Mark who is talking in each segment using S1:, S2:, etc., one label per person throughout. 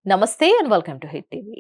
S1: నమస్తే and welcome to hit TV.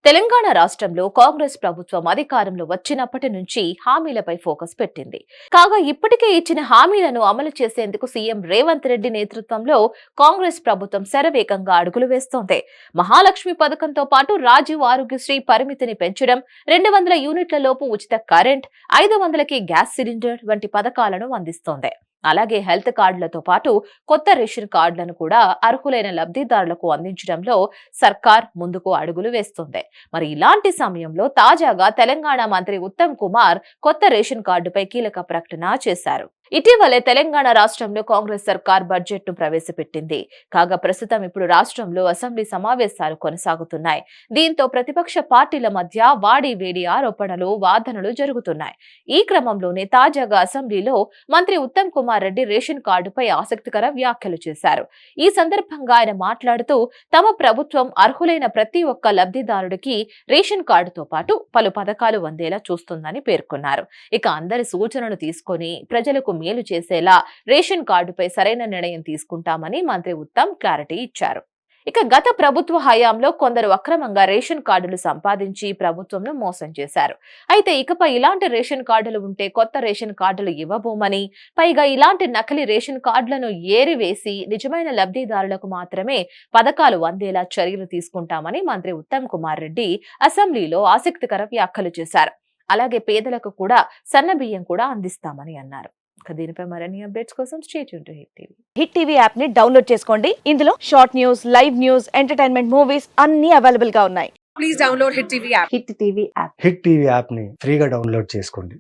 S1: Telangana రాష్ట్రంలో కాంగ్రెస్ ప్రభుత్వం అధికారంలో వచ్చినప్పటి నుంచి హామీలపై ఫోకస్ పెట్టింది. కాగా ఇప్పటికే ఇచ్చిన హామీలను అమలు చేసేందుకు సీఎం రేవంత్ రెడ్డి నేతృత్వంలో కాంగ్రెస్ ప్రభుత్వం శరవేగంగా అడుగులు వేస్తోంది. మహాలక్ష్మి పథకంతో పాటు రాజీవ్ ఆరోగ్యశ్రీ పరిమితిని పెంచడం, 200 యూనిట్ల లోపు ఉచిత కరెంట్, 500కి గ్యాస్ సిలిండర్ వంటి పథకాలను అందిస్తోంది. అలాగే హెల్త్ కార్డులతో పాటు కొత్త రేషన్ కార్డులను కూడా అర్హులైన లబ్ధిదారులకు అందించడంలో సర్కార్ ముందుకు అడుగులు వేస్తుంది. మరి ఇలాంటి సమయంలో తాజాగా తెలంగాణ మంత్రి ఉత్తమ్ కుమార్ కొత్త రేషన్ కార్డుపై కీలక ప్రకటన చేశారు. ఇటీవలే తెలంగాణ రాష్ట్రంలో కాంగ్రెస్ సర్కార్ బడ్జెట్ ను ప్రవేశపెట్టింది. కాగా ప్రస్తుతం ఇప్పుడు రాష్ట్రంలో అసెంబ్లీ సమావేశాలు కొనసాగుతున్నాయి. దీంతో ప్రతిపక్ష పార్టీల మధ్య వాడి వేడి ఆరోపణలు, వాదనలు జరుగుతున్నాయి. ఈ క్రమంలోనే తాజాగా అసెంబ్లీలో మంత్రి ఉత్తమ్ కుమార్ రెడ్డి రేషన్ కార్డుపై ఆసక్తికర వ్యాఖ్యలు చేశారు. ఈ సందర్భంగా ఆయన మాట్లాడుతూ తమ ప్రభుత్వం అర్హులైన ప్రతి ఒక్క లబ్ధిదారుడికి రేషన్ కార్డుతో పాటు పలు పథకాలు అందేలా చూస్తుందని పేర్కొన్నారు. ఇక అందరి సూచనలు తీసుకొని ప్రజలకు మేలు చేసేలా రేషన్ కార్డుపై సరైన నిర్ణయం తీసుకుంటామని మంత్రి ఉత్తమ్ క్లారిటీ ఇచ్చారు. ఇక గత ప్రభుత్వ హయాంలో కొందరు అక్రమంగా రేషన్ కార్డులు సంపాదించి ప్రభుత్వంను మోసం చేశారు. అయితే ఇకపై ఇలాంటి రేషన్ కార్డులు ఉంటే కొత్త రేషన్ కార్డులు ఇవ్వబోమని, పైగా ఇలాంటి నకిలీ రేషన్ కార్డులను ఏరివేసి నిజమైన లబ్ధిదారులకు మాత్రమే పథకాలు అందేలా చర్యలు తీసుకుంటామని మంత్రి ఉత్తమ్ కుమార్ రెడ్డి అసెంబ్లీలో ఆసక్తికర వ్యాఖ్యలు చేశారు. అలాగే పేదలకు కూడా సన్న బియ్యం కూడా అందిస్తామని అన్నారు. దీనిపై మరిన్ని అప్డేట్స్ కోసం stay tune to hit TV.
S2: Hit TV app ని డౌన్లోడ్ చేసుకోండి. ఇందులో short news, live news, entertainment movies అన్ని అవైలబుల్ గా ఉన్నాయి.
S3: Please download Hit TV app.
S2: Hit TV app.
S4: Hit TV యాప్ని ఫ్రీగా డౌన్లోడ్ చేసుకోండి.